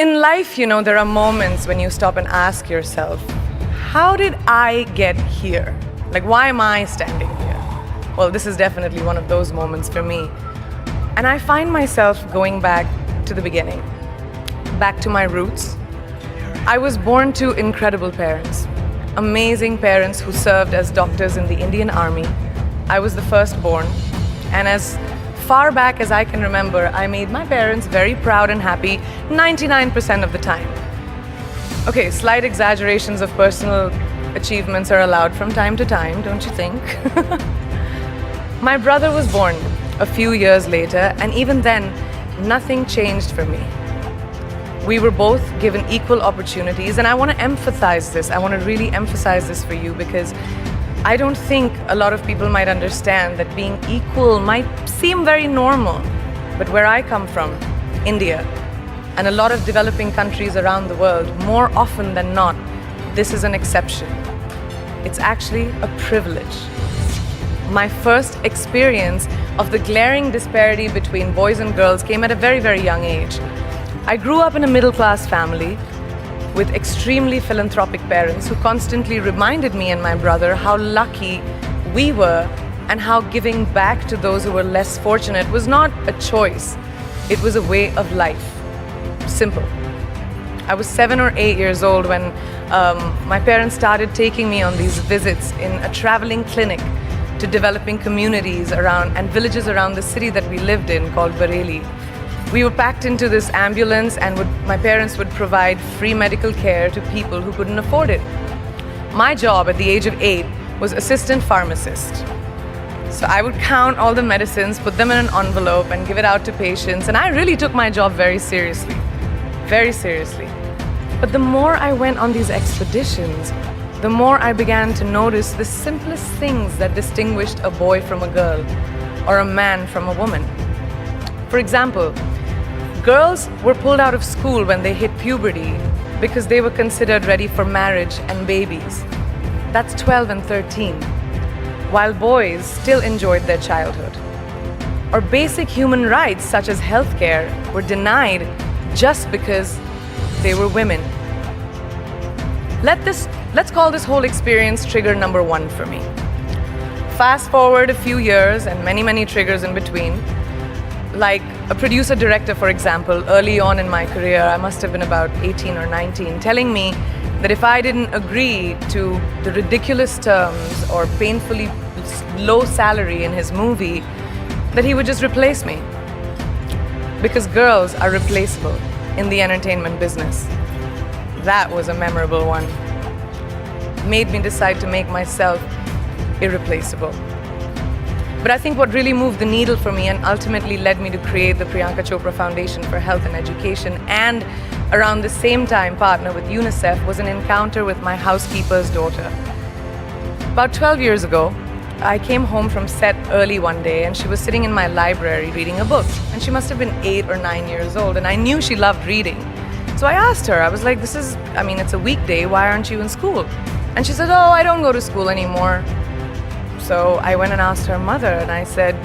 in life, there are moments when you stop and ask yourself, how did I get here? Like, why am I standing here? Well, this is definitely one of those moments for me. And I find myself going back to the beginning, back to my roots. I was born to incredible parents, amazing parents who served as doctors in the Indian Army. I was the firstborn, and as far back as I can remember, I made my parents very proud and happy 99% of the time. Okay, slight exaggerations of personal achievements are allowed from time to time, don't you think? My brother was born a few years later, and even then, nothing changed for me. We were both given equal opportunities, and I want to emphasize this. I want to really emphasize this for you because I don't think a lot of people might understand that being equal might seem very normal. But where I come from, India, and a lot of developing countries around the world, more often than not, this is an exception. It's actually a privilege. My first experience of the glaring disparity between boys and girls came at a very, very young age. I grew up in a middle-class family with extremely philanthropic parents who constantly reminded me and my brother how lucky we were and how giving back to those who were less fortunate was not a choice. It was a way of life. Simple. I was 7 or 8 years old when my parents started taking me on these visits in a traveling clinic to developing communities around and villages around the city that we lived in called Bareilly. We were packed into this ambulance, and my parents would provide free medical care to people who couldn't afford it. My job at the age of 8 was assistant pharmacist. So I would count all the medicines, put them in an envelope, and give it out to patients. And I really took my job very seriously. Very seriously. But the more I went on these expeditions, the more I began to notice the simplest things that distinguished a boy from a girl, or a man from a woman. For example, girls were pulled out of school when they hit puberty because they were considered ready for marriage and babies. That's 12 and 13, while boys still enjoyed their childhood. Or basic human rights such as healthcare were denied just because they were women. Let's call this whole experience trigger number 1 for me. Fast forward a few years and many, many triggers in between. Like a producer-director, for example, early on in my career, I must have been about 18 or 19, telling me that if I didn't agree to the ridiculous terms or painfully low salary in his movie, that he would just replace me. Because girls are replaceable in the entertainment business. That was a memorable one. Made me decide to make myself irreplaceable. But I think what really moved the needle for me and ultimately led me to create the Priyanka Chopra Foundation for Health and Education, and around the same time partner with UNICEF, was an encounter with my housekeeper's daughter. About 12 years ago, I came home from set early one day and she was sitting in my library reading a book. And she must have been 8 or 9 years old, and I knew she loved reading. So I asked her, I was like, it's a weekday, why aren't you in school? And she said, oh, I don't go to school anymore. So I went and asked her mother, and I said,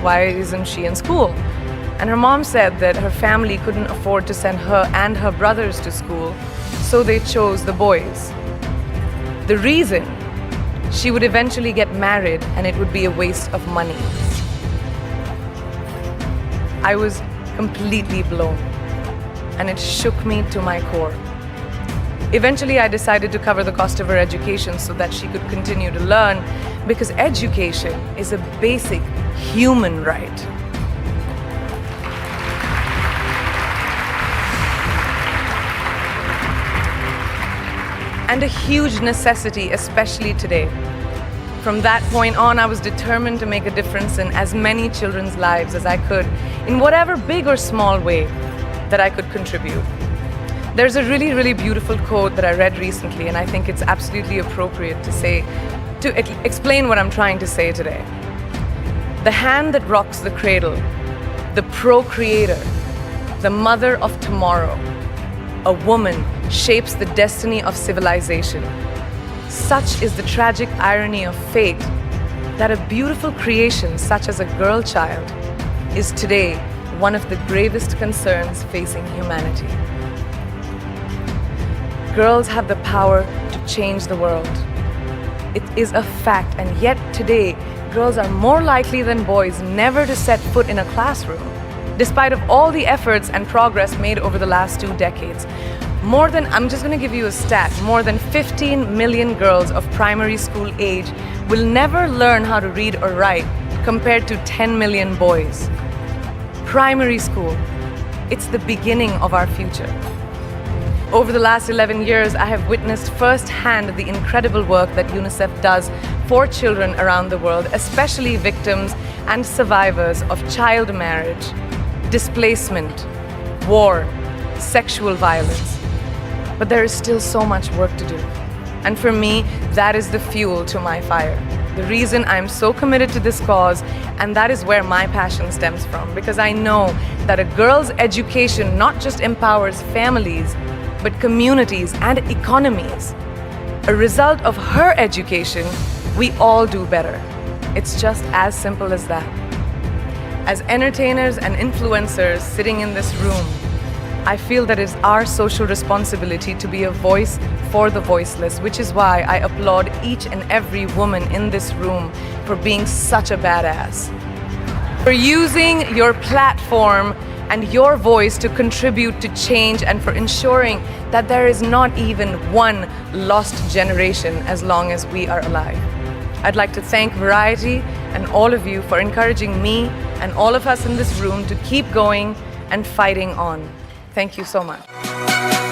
why isn't she in school? And her mom said that her family couldn't afford to send her and her brothers to school, so they chose the boys. The reason? She would eventually get married and it would be a waste of money. I was completely blown, and it shook me to my core. Eventually, I decided to cover the cost of her education so that she could continue to learn, because education is a basic human right. And a huge necessity, especially today. From that point on, I was determined to make a difference in as many children's lives as I could, in whatever big or small way that I could contribute. There's a really, really beautiful quote that I read recently, and I think it's absolutely appropriate to explain what I'm trying to say today. The hand that rocks the cradle, the procreator, the mother of tomorrow, a woman shapes the destiny of civilization. Such is the tragic irony of fate that a beautiful creation such as a girl child is today one of the gravest concerns facing humanity. Girls have the power to change the world. It is a fact, and yet today, girls are more likely than boys never to set foot in a classroom, despite of all the efforts and progress made over the last 2 decades. I'm just going to give you a stat, more than 15 million girls of primary school age will never learn how to read or write, compared to 10 million boys. Primary school, it's the beginning of our future. Over the last 11 years, I have witnessed firsthand the incredible work that UNICEF does for children around the world, especially victims and survivors of child marriage, displacement, war, sexual violence. But there is still so much work to do. And for me, that is the fuel to my fire. The reason I'm so committed to this cause, and that is where my passion stems from, because I know that a girl's education not just empowers families, but communities and economies. A result of her education, we all do better. It's just as simple as that. As entertainers and influencers sitting in this room, I feel that it's our social responsibility to be a voice for the voiceless, which is why I applaud each and every woman in this room for being such a badass. For using your platform and your voice to contribute to change, and for ensuring that there is not even one lost generation as long as we are alive. I'd like to thank Variety and all of you for encouraging me and all of us in this room to keep going and fighting on. Thank you so much.